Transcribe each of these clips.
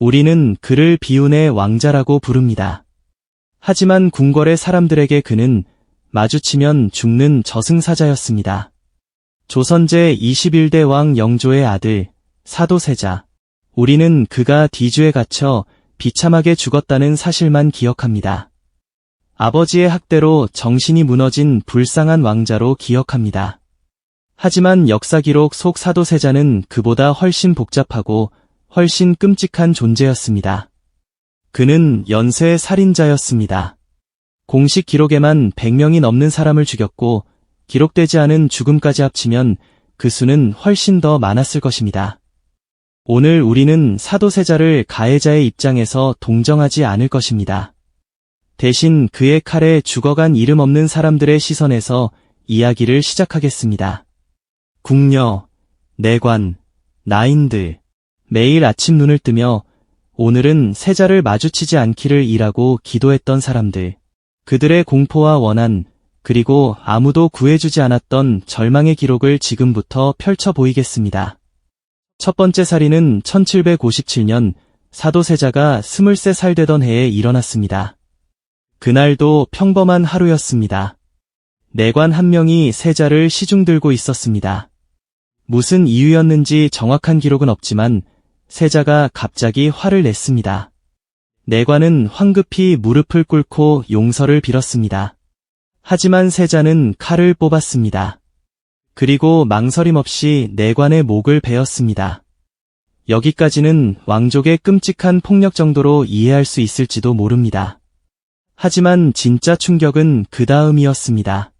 우리는 그를 비운의 왕자라고 부릅니다. 하지만 궁궐의 사람들에게 그는 마주치면 죽는 저승사자였습니다. 조선 제21대 왕 영조의 아들, 사도세자. 우리는 그가 뒤주에 갇혀 비참하게 죽었다는 사실만 기억합니다. 아버지의 학대로 정신이 무너진 불쌍한 왕자로 기억합니다. 하지만 역사 기록 속 사도세자는 그보다 훨씬 복잡하고 훨씬 끔찍한 존재였습니다. 그는 연쇄 살인자였습니다. 공식 기록에만 100명이 넘는 사람을 죽였고 기록되지 않은 죽음까지 합치면 그 수는 훨씬 더 많았을 것입니다. 오늘 우리는 사도세자를 가해자의 입장에서 동정하지 않을 것입니다. 대신 그의 칼에 죽어간 이름 없는 사람들의 시선에서 이야기를 시작하겠습니다. 궁녀, 내관, 나인들, 매일 아침 눈을 뜨며 오늘은 세자를 마주치지 않기를 일하고 기도했던 사람들, 그들의 공포와 원한, 그리고 아무도 구해주지 않았던 절망의 기록을 지금부터 펼쳐 보이겠습니다. 첫 번째 살인은 1757년 사도세자가 23살 되던 해에 일어났습니다. 그날도 평범한 하루였습니다. 내관 한 명이 세자를 시중 들고 있었습니다. 무슨 이유였는지 정확한 기록은 없지만 세자가 갑자기 화를 냈습니다. 내관은 황급히 무릎을 꿇고 용서를 빌었습니다. 하지만 세자는 칼을 뽑았습니다. 그리고 망설임 없이 내관의 목을 베었습니다. 여기까지는 왕족의 끔찍한 폭력 정도로 이해할 수 있을지도 모릅니다. 하지만 진짜 충격은 그 다음이었습니다.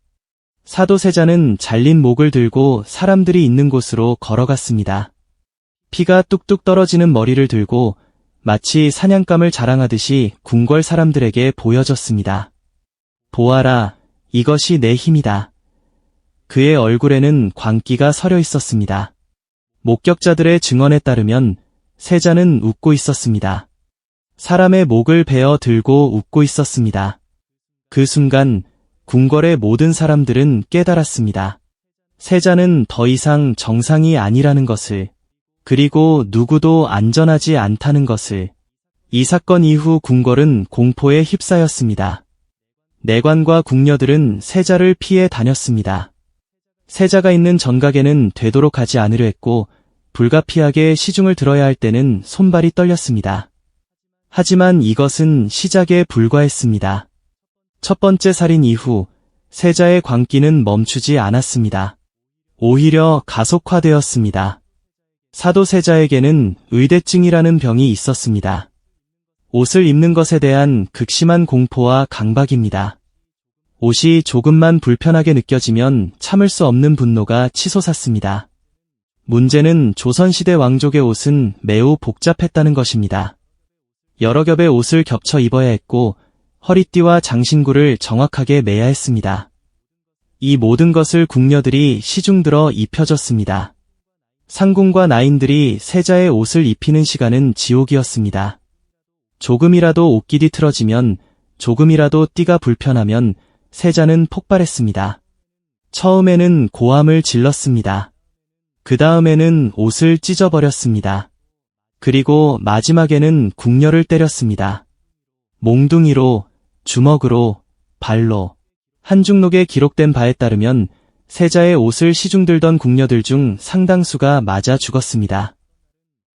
사도세자는 잘린 목을 들고 사람들이 있는 곳으로 걸어갔습니다. 피가 뚝뚝 떨어지는 머리를 들고 마치 사냥감을 자랑하듯이 궁궐 사람들에게 보여줬습니다. 보아라, 이것이 내 힘이다. 그의 얼굴에는 광기가 서려 있었습니다. 목격자들의 증언에 따르면 세자는 웃고 있었습니다. 사람의 목을 베어 들고 웃고 있었습니다. 그 순간 궁궐의 모든 사람들은 깨달았습니다. 세자는 더 이상 정상이 아니라는 것을, 그리고 누구도 안전하지 않다는 것을. 이 사건 이후 궁궐은 공포에 휩싸였습니다. 내관과 궁녀들은 세자를 피해 다녔습니다. 세자가 있는 전각에는 되도록 가지 않으려 했고 불가피하게 시중을 들어야 할 때는 손발이 떨렸습니다. 하지만 이것은 시작에 불과했습니다. 첫 번째 살인 이후 세자의 광기는 멈추지 않았습니다. 오히려 가속화되었습니다. 사도세자에게는 의대증이라는 병이 있었습니다. 옷을 입는 것에 대한 극심한 공포와 강박입니다. 옷이 조금만 불편하게 느껴지면 참을 수 없는 분노가 치솟았습니다. 문제는 조선시대 왕족의 옷은 매우 복잡했다는 것입니다. 여러 겹의 옷을 겹쳐 입어야 했고 허리띠와 장신구를 정확하게 매야 했습니다. 이 모든 것을 궁녀들이 시중들어 입혀줬습니다. 상궁과 나인들이 세자의 옷을 입히는 시간은 지옥이었습니다. 조금이라도 옷깃이 틀어지면, 조금이라도 띠가 불편하면 세자는 폭발했습니다. 처음에는 고함을 질렀습니다. 그 다음에는 옷을 찢어버렸습니다. 그리고 마지막에는 궁녀를 때렸습니다. 몽둥이로, 주먹으로, 발로. 한중록에 기록된 바에 따르면 세자의 옷을 시중들던 궁녀들 중 상당수가 맞아 죽었습니다.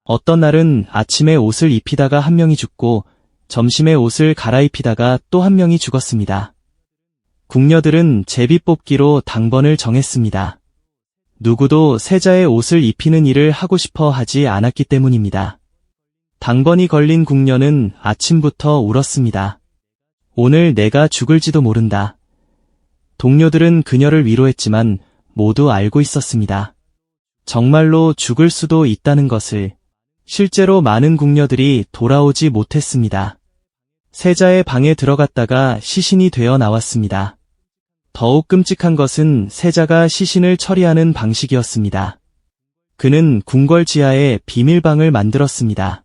어떤 날은 아침에 옷을 입히다가 한 명이 죽고 점심에 옷을 갈아입히다가 또 한 명이 죽었습니다. 궁녀들은 제비뽑기로 당번을 정했습니다. 누구도 세자의 옷을 입히는 일을 하고 싶어 하지 않았기 때문입니다. 당번이 걸린 궁녀는 아침부터 울었습니다. 오늘 내가 죽을지도 모른다. 동료들은 그녀를 위로했지만 모두 알고 있었습니다. 정말로 죽을 수도 있다는 것을. 실제로 많은 궁녀들이 돌아오지 못했습니다. 세자의 방에 들어갔다가 시신이 되어 나왔습니다. 더욱 끔찍한 것은 세자가 시신을 처리하는 방식이었습니다. 그는 궁궐 지하에 비밀방을 만들었습니다.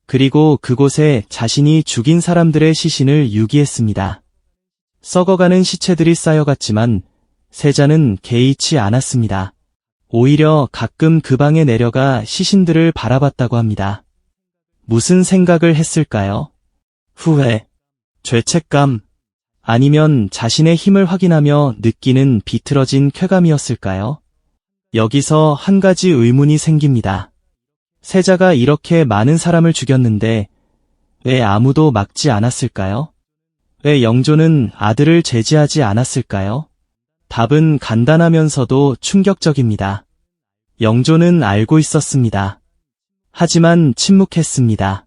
그리고 그곳에 자신이 죽인 사람들의 시신을 유기했습니다. 썩어가는 시체들이 쌓여갔지만 세자는 개의치 않았습니다. 오히려 가끔 그 방에 내려가 시신들을 바라봤다고 합니다. 무슨 생각을 했을까요? 후회, 죄책감, 아니면 자신의 힘을 확인하며 느끼는 비틀어진 쾌감이었을까요? 여기서 한 가지 의문이 생깁니다. 세자가 이렇게 많은 사람을 죽였는데 왜 아무도 막지 않았을까요? 왜 영조는 아들을 제지하지 않았을까요? 답은 간단하면서도 충격적입니다. 영조는 알고 있었습니다. 하지만 침묵했습니다.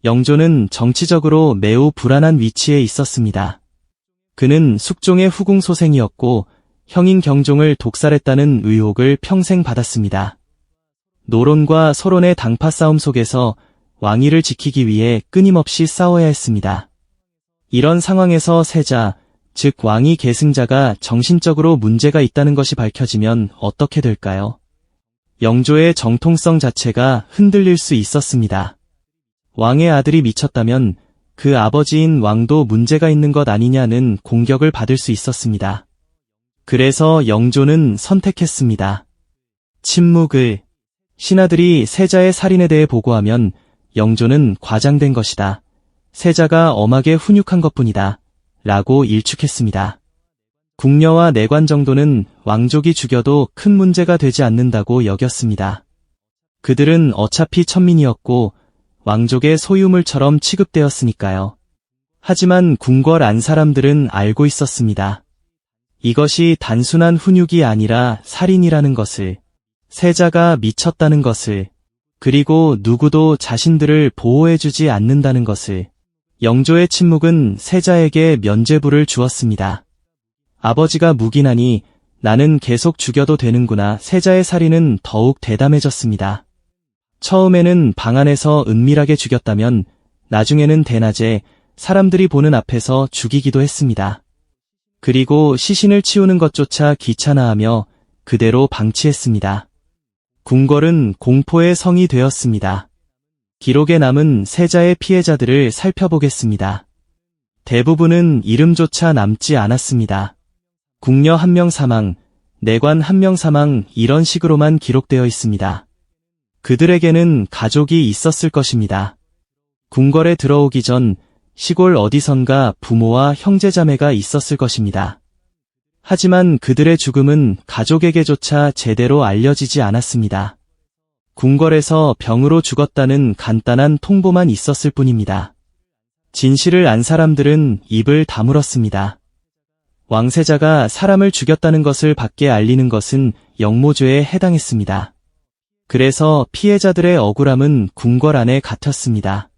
영조는 정치적으로 매우 불안한 위치에 있었습니다. 그는 숙종의 후궁소생이었고 형인 경종을 독살했다는 의혹을 평생 받았습니다. 노론과 소론의 당파 싸움 속에서 왕위를 지키기 위해 끊임없이 싸워야 했습니다. 이런 상황에서 세자, 즉 왕위 계승자가 정신적으로 문제가 있다는 것이 밝혀지면 어떻게 될까요? 영조의 정통성 자체가 흔들릴 수 있었습니다. 왕의 아들이 미쳤다면 그 아버지인 왕도 문제가 있는 것 아니냐는 공격을 받을 수 있었습니다. 그래서 영조는 선택했습니다. 침묵을. 신하들이 세자의 살인에 대해 보고하면 영조는 과장된 것이다. 세자가 엄하게 훈육한 것뿐이다. 라고 일축했습니다. 궁녀와 내관 정도는 왕족이 죽여도 큰 문제가 되지 않는다고 여겼습니다. 그들은 어차피 천민이었고 왕족의 소유물처럼 취급되었으니까요. 하지만 궁궐 안 사람들은 알고 있었습니다. 이것이 단순한 훈육이 아니라 살인이라는 것을, 세자가 미쳤다는 것을, 그리고 누구도 자신들을 보호해주지 않는다는 것을. 영조의 침묵은 세자에게 면죄부를 주었습니다. 아버지가 묵인하니 나는 계속 죽여도 되는구나. 세자의 살인은 더욱 대담해졌습니다. 처음에는 방 안에서 은밀하게 죽였다면 나중에는 대낮에 사람들이 보는 앞에서 죽이기도 했습니다. 그리고 시신을 치우는 것조차 귀찮아하며 그대로 방치했습니다. 궁궐은 공포의 성이 되었습니다. 기록에 남은 세자의 피해자들을 살펴보겠습니다. 대부분은 이름조차 남지 않았습니다. 궁녀 1명 사망, 내관 1명 사망 이런 식으로만 기록되어 있습니다. 그들에게는 가족이 있었을 것입니다. 궁궐에 들어오기 전 시골 어디선가 부모와 형제자매가 있었을 것입니다. 하지만 그들의 죽음은 가족에게조차 제대로 알려지지 않았습니다. 궁궐에서 병으로 죽었다는 간단한 통보만 있었을 뿐입니다. 진실을 안 사람들은 입을 다물었습니다. 왕세자가 사람을 죽였다는 것을 밖에 알리는 것은 역모죄에 해당했습니다. 그래서 피해자들의 억울함은 궁궐 안에 갇혔습니다.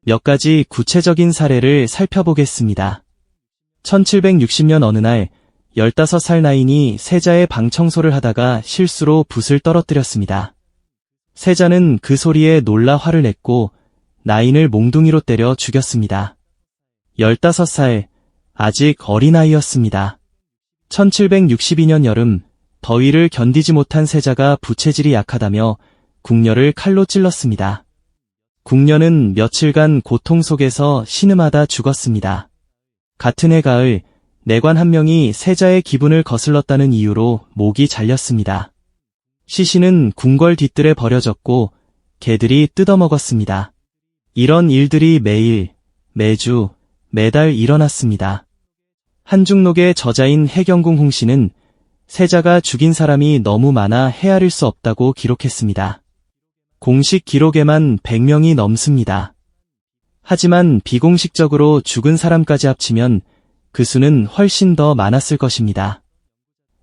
몇 가지 구체적인 사례를 살펴보겠습니다. 1760년 어느 날 15살 나인이 세자의 방 청소를 하다가 실수로 붓을 떨어뜨렸습니다. 세자는 그 소리에 놀라 화를 냈고 나인을 몽둥이로 때려 죽였습니다. 15살, 아직 어린아이였습니다. 1762년 여름, 더위를 견디지 못한 세자가 부체질이 약하다며 궁녀를 칼로 찔렀습니다. 궁녀는 며칠간 고통 속에서 신음하다 죽었습니다. 같은 해 가을, 내관 1명이 세자의 기분을 거슬렀다는 이유로 목이 잘렸습니다. 시신은 궁궐 뒤뜰에 버려졌고 개들이 뜯어먹었습니다. 이런 일들이 매일, 매주, 매달 일어났습니다. 한중록의 저자인 해경궁 홍씨는 세자가 죽인 사람이 너무 많아 헤아릴 수 없다고 기록했습니다. 공식 기록에만 100명이 넘습니다. 하지만 비공식적으로 죽은 사람까지 합치면 그 수는 훨씬 더 많았을 것입니다.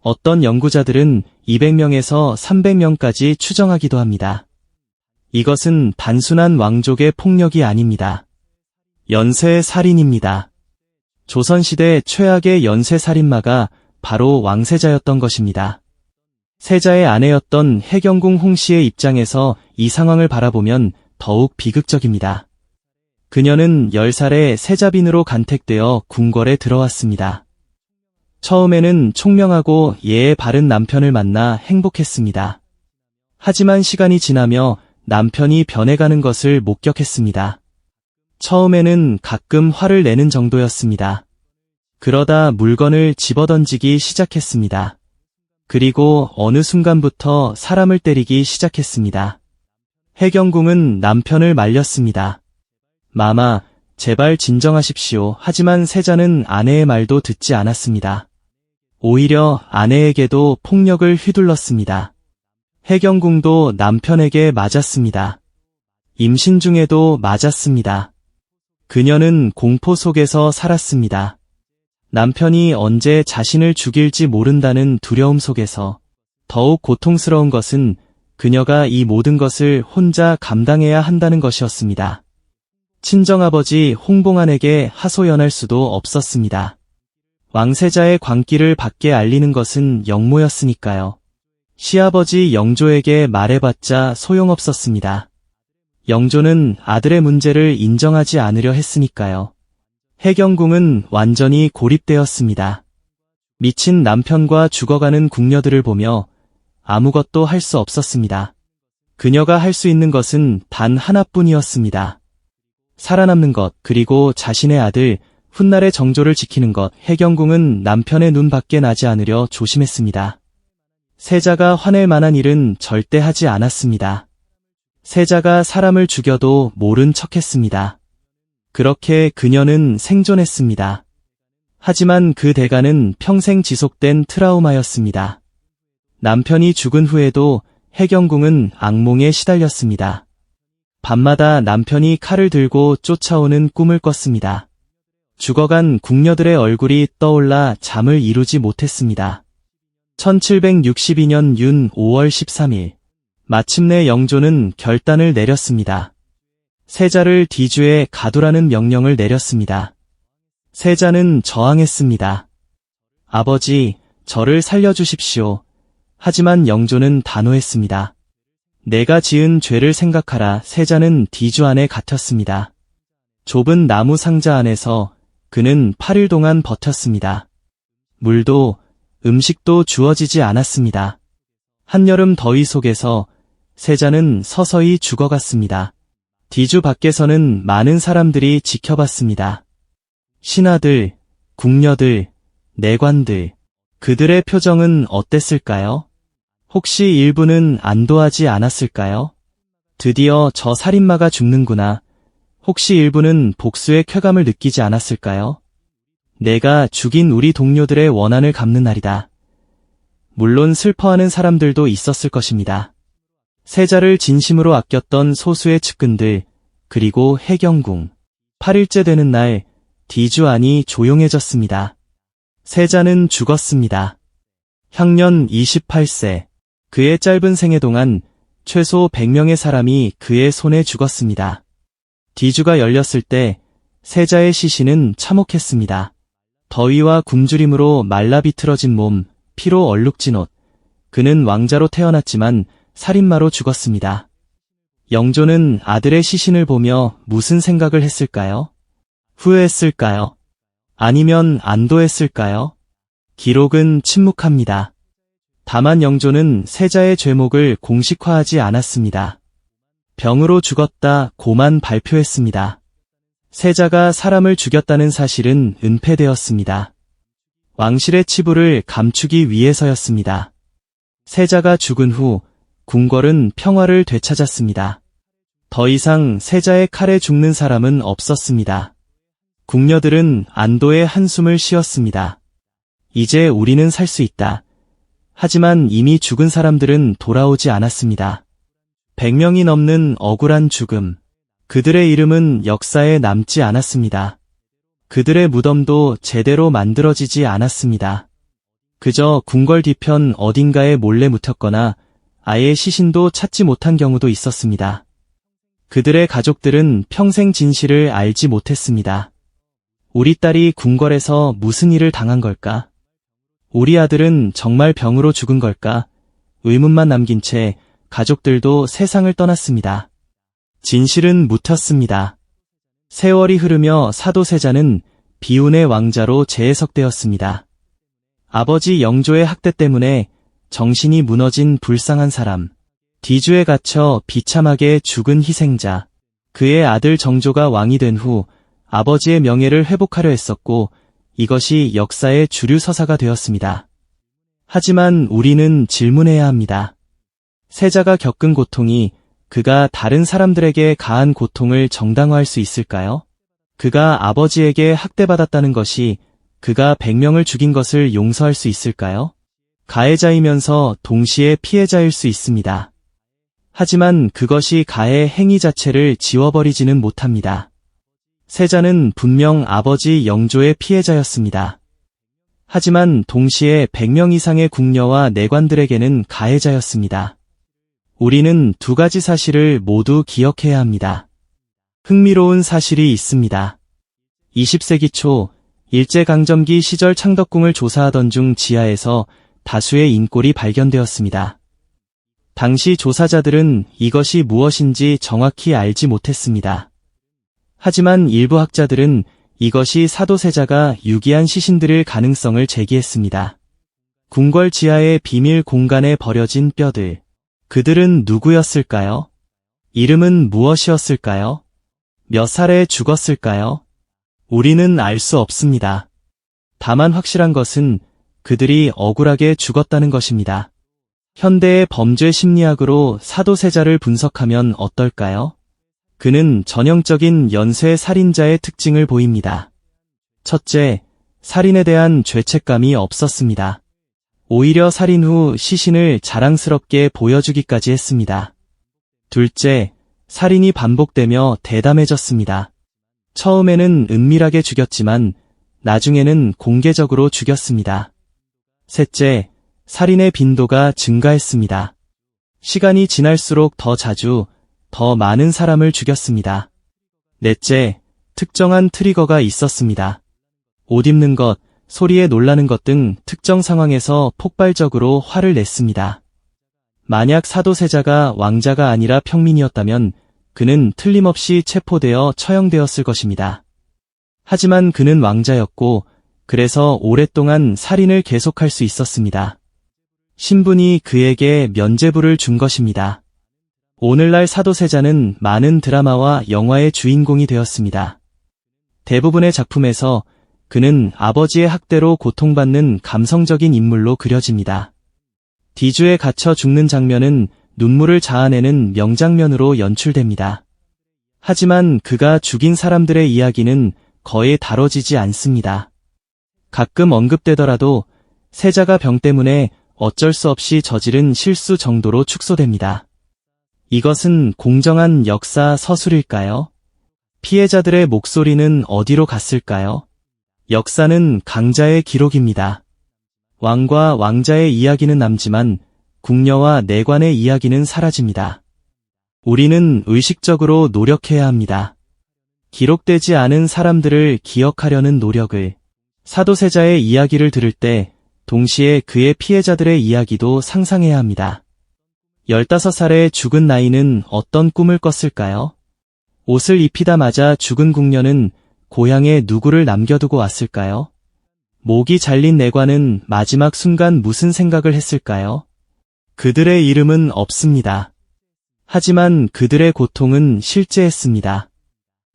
어떤 연구자들은 200명에서 300명까지 추정하기도 합니다. 이것은 단순한 왕족의 폭력이 아닙니다. 연쇄살인입니다. 조선시대 최악의 연쇄살인마가 바로 왕세자였던 것입니다. 세자의 아내였던 해경궁 홍씨의 입장에서 이 상황을 바라보면 더욱 비극적입니다. 그녀는 10살에 세자빈으로 간택되어 궁궐에 들어왔습니다. 처음에는 총명하고 예의 바른 남편을 만나 행복했습니다. 하지만 시간이 지나며 남편이 변해가는 것을 목격했습니다. 처음에는 가끔 화를 내는 정도였습니다. 그러다 물건을 집어던지기 시작했습니다. 그리고 어느 순간부터 사람을 때리기 시작했습니다. 해경궁은 남편을 말렸습니다. 마마, 제발 진정하십시오. 하지만 세자는 아내의 말도 듣지 않았습니다. 오히려 아내에게도 폭력을 휘둘렀습니다. 해경궁도 남편에게 맞았습니다. 임신 중에도 맞았습니다. 그녀는 공포 속에서 살았습니다. 남편이 언제 자신을 죽일지 모른다는 두려움 속에서 더욱 고통스러운 것은 그녀가 이 모든 것을 혼자 감당해야 한다는 것이었습니다. 친정아버지 홍봉안에게 하소연할 수도 없었습니다. 왕세자의 광기를 밖에 알리는 것은 영모였으니까요. 시아버지 영조에게 말해봤자 소용없었습니다. 영조는 아들의 문제를 인정하지 않으려 했으니까요. 해경궁은 완전히 고립되었습니다. 미친 남편과 죽어가는 궁녀들을 보며 아무것도 할 수 없었습니다. 그녀가 할 수 있는 것은 단 하나뿐이었습니다. 살아남는 것, 그리고 자신의 아들 훗날의 정조를 지키는 것. 해경궁은 남편의 눈 밖에 나지 않으려 조심했습니다. 세자가 화낼 만한 일은 절대 하지 않았습니다. 세자가 사람을 죽여도 모른 척했습니다. 그렇게 그녀는 생존했습니다. 하지만 그 대가는 평생 지속된 트라우마였습니다. 남편이 죽은 후에도 해경궁은 악몽에 시달렸습니다. 밤마다 남편이 칼을 들고 쫓아오는 꿈을 꿨습니다. 죽어간 궁녀들의 얼굴이 떠올라 잠을 이루지 못했습니다. 1762년 윤 5월 13일, 마침내 영조는 결단을 내렸습니다. 세자를 뒤주에 가두라는 명령을 내렸습니다. 세자는 저항했습니다. 아버지, 저를 살려주십시오. 하지만 영조는 단호했습니다. 내가 지은 죄를 생각하라. 세자는 뒤주 안에 갇혔습니다. 좁은 나무 상자 안에서 그는 8일 동안 버텼습니다. 물도 음식도 주어지지 않았습니다. 한여름 더위 속에서 세자는 서서히 죽어갔습니다. 뒤주 밖에서는 많은 사람들이 지켜봤습니다. 신하들, 궁녀들, 내관들, 그들의 표정은 어땠을까요? 혹시 일부는 안도하지 않았을까요? 드디어 저 살인마가 죽는구나. 혹시 일부는 복수의 쾌감을 느끼지 않았을까요? 내가 죽인 우리 동료들의 원한을 갚는 날이다. 물론 슬퍼하는 사람들도 있었을 것입니다. 세자를 진심으로 아꼈던 소수의 측근들, 그리고 해경궁. 8일째 되는 날, 뒤주 안이 조용해졌습니다. 세자는 죽었습니다. 향년 28세. 그의 짧은 생애 동안 최소 100명의 사람이 그의 손에 죽었습니다. 뒤주가 열렸을 때 세자의 시신은 참혹했습니다. 더위와 굶주림으로 말라 비틀어진 몸, 피로 얼룩진 옷. 그는 왕자로 태어났지만 살인마로 죽었습니다. 영조는 아들의 시신을 보며 무슨 생각을 했을까요? 후회했을까요? 아니면 안도했을까요? 기록은 침묵합니다. 다만 영조는 세자의 죄목을 공식화하지 않았습니다. 병으로 죽었다 고만 발표했습니다. 세자가 사람을 죽였다는 사실은 은폐되었습니다. 왕실의 치부를 감추기 위해서였습니다. 세자가 죽은 후 궁궐은 평화를 되찾았습니다. 더 이상 세자의 칼에 죽는 사람은 없었습니다. 궁녀들은 안도의 한숨을 쉬었습니다. 이제 우리는 살 수 있다. 하지만 이미 죽은 사람들은 돌아오지 않았습니다. 100명이 넘는 억울한 죽음. 그들의 이름은 역사에 남지 않았습니다. 그들의 무덤도 제대로 만들어지지 않았습니다. 그저 궁궐 뒤편 어딘가에 몰래 묻혔거나 아예 시신도 찾지 못한 경우도 있었습니다. 그들의 가족들은 평생 진실을 알지 못했습니다. 우리 딸이 궁궐에서 무슨 일을 당한 걸까? 우리 아들은 정말 병으로 죽은 걸까? 의문만 남긴 채 가족들도 세상을 떠났습니다. 진실은 묻혔습니다. 세월이 흐르며 사도세자는 비운의 왕자로 재해석되었습니다. 아버지 영조의 학대 때문에 정신이 무너진 불쌍한 사람, 뒤주에 갇혀 비참하게 죽은 희생자, 그의 아들 정조가 왕이 된 후 아버지의 명예를 회복하려 했었고 이것이 역사의 주류 서사가 되었습니다. 하지만 우리는 질문해야 합니다. 세자가 겪은 고통이 그가 다른 사람들에게 가한 고통을 정당화할 수 있을까요? 그가 아버지에게 학대받았다는 것이 그가 100명을 죽인 것을 용서할 수 있을까요? 가해자이면서 동시에 피해자일 수 있습니다. 하지만 그것이 가해 행위 자체를 지워버리지는 못합니다. 세자는 분명 아버지 영조의 피해자였습니다. 하지만 동시에 100명 이상의 궁녀와 내관들에게는 가해자였습니다. 우리는 두 가지 사실을 모두 기억해야 합니다. 흥미로운 사실이 있습니다. 20세기 초 일제강점기 시절 창덕궁을 조사하던 중 지하에서 다수의 인골이 발견되었습니다. 당시 조사자들은 이것이 무엇인지 정확히 알지 못했습니다. 하지만 일부 학자들은 이것이 사도세자가 유기한 시신들일 가능성을 제기했습니다. 궁궐 지하의 비밀 공간에 버려진 뼈들. 그들은 누구였을까요? 이름은 무엇이었을까요? 몇 살에 죽었을까요? 우리는 알 수 없습니다. 다만 확실한 것은 그들이 억울하게 죽었다는 것입니다. 현대의 범죄 심리학으로 사도세자를 분석하면 어떨까요? 그는 전형적인 연쇄 살인자의 특징을 보입니다. 첫째, 살인에 대한 죄책감이 없었습니다. 오히려 살인 후 시신을 자랑스럽게 보여주기까지 했습니다. 둘째, 살인이 반복되며 대담해졌습니다. 처음에는 은밀하게 죽였지만 나중에는 공개적으로 죽였습니다. 셋째, 살인의 빈도가 증가했습니다. 시간이 지날수록 더 자주, 더 많은 사람을 죽였습니다. 넷째, 특정한 트리거가 있었습니다. 옷 입는 것, 소리에 놀라는 것 등 특정 상황에서 폭발적으로 화를 냈습니다. 만약 사도세자가 왕자가 아니라 평민이었다면 그는 틀림없이 체포되어 처형되었을 것입니다. 하지만 그는 왕자였고 그래서 오랫동안 살인을 계속할 수 있었습니다. 신분이 그에게 면죄부를 준 것입니다. 오늘날 사도세자는 많은 드라마와 영화의 주인공이 되었습니다. 대부분의 작품에서 그는 아버지의 학대로 고통받는 감성적인 인물로 그려집니다. 뒤주에 갇혀 죽는 장면은 눈물을 자아내는 명장면으로 연출됩니다. 하지만 그가 죽인 사람들의 이야기는 거의 다뤄지지 않습니다. 가끔 언급되더라도 세자가 병 때문에 어쩔 수 없이 저지른 실수 정도로 축소됩니다. 이것은 공정한 역사 서술일까요? 피해자들의 목소리는 어디로 갔을까요? 역사는 강자의 기록입니다. 왕과 왕자의 이야기는 남지만 궁녀와 내관의 이야기는 사라집니다. 우리는 의식적으로 노력해야 합니다. 기록되지 않은 사람들을 기억하려는 노력을. 사도세자의 이야기를 들을 때 동시에 그의 피해자들의 이야기도 상상해야 합니다. 15살에 죽은 나이는 어떤 꿈을 꿨을까요? 옷을 입히다마자 죽은 궁녀는 고향에 누구를 남겨두고 왔을까요? 목이 잘린 내관은 마지막 순간 무슨 생각을 했을까요? 그들의 이름은 없습니다. 하지만 그들의 고통은 실제했습니다.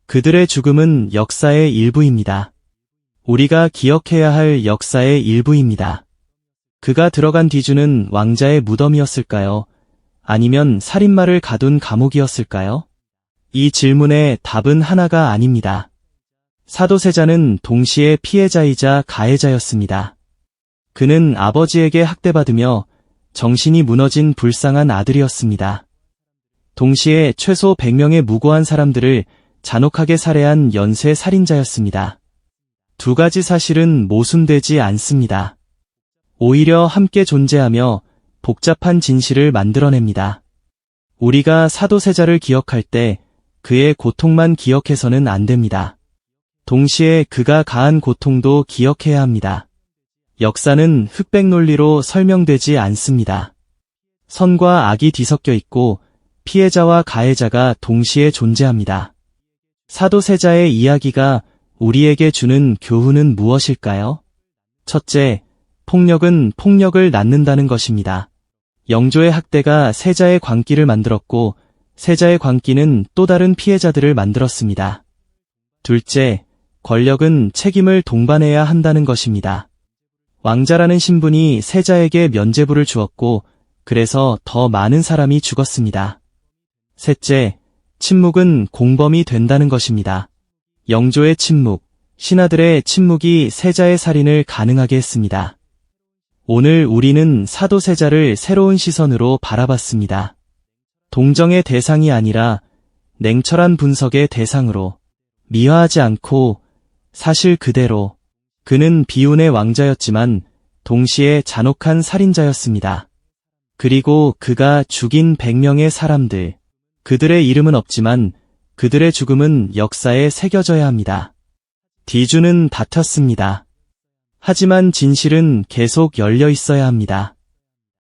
그들의 죽음은 역사의 일부입니다. 우리가 기억해야 할 역사의 일부입니다. 그가 들어간 뒤주는 왕자의 무덤이었을까요? 아니면 살인마를 가둔 감옥이었을까요? 이 질문의 답은 하나가 아닙니다. 사도세자는 동시에 피해자이자 가해자였습니다. 그는 아버지에게 학대받으며 정신이 무너진 불쌍한 아들이었습니다. 동시에 최소 100명의 무고한 사람들을 잔혹하게 살해한 연쇄 살인자였습니다. 두 가지 사실은 모순되지 않습니다. 오히려 함께 존재하며 복잡한 진실을 만들어냅니다. 우리가 사도세자를 기억할 때 그의 고통만 기억해서는 안 됩니다. 동시에 그가 가한 고통도 기억해야 합니다. 역사는 흑백 논리로 설명되지 않습니다. 선과 악이 뒤섞여 있고 피해자와 가해자가 동시에 존재합니다. 사도세자의 이야기가 우리에게 주는 교훈은 무엇일까요? 첫째, 폭력은 폭력을 낳는다는 것입니다. 영조의 학대가 세자의 광기를 만들었고 세자의 광기는 또 다른 피해자들을 만들었습니다. 둘째, 권력은 책임을 동반해야 한다는 것입니다. 왕자라는 신분이 세자에게 면죄부를 주었고 그래서 더 많은 사람이 죽었습니다. 셋째, 침묵은 공범이 된다는 것입니다. 영조의 침묵, 신하들의 침묵이 세자의 살인을 가능하게 했습니다. 오늘 우리는 사도세자를 새로운 시선으로 바라봤습니다. 동정의 대상이 아니라 냉철한 분석의 대상으로, 미화하지 않고 사실 그대로. 그는 비운의 왕자였지만 동시에 잔혹한 살인자였습니다. 그리고 그가 죽인 100명의 사람들, 그들의 이름은 없지만 그들의 죽음은 역사에 새겨져야 합니다. 디주는 다퉜습니다. 하지만 진실은 계속 열려 있어야 합니다.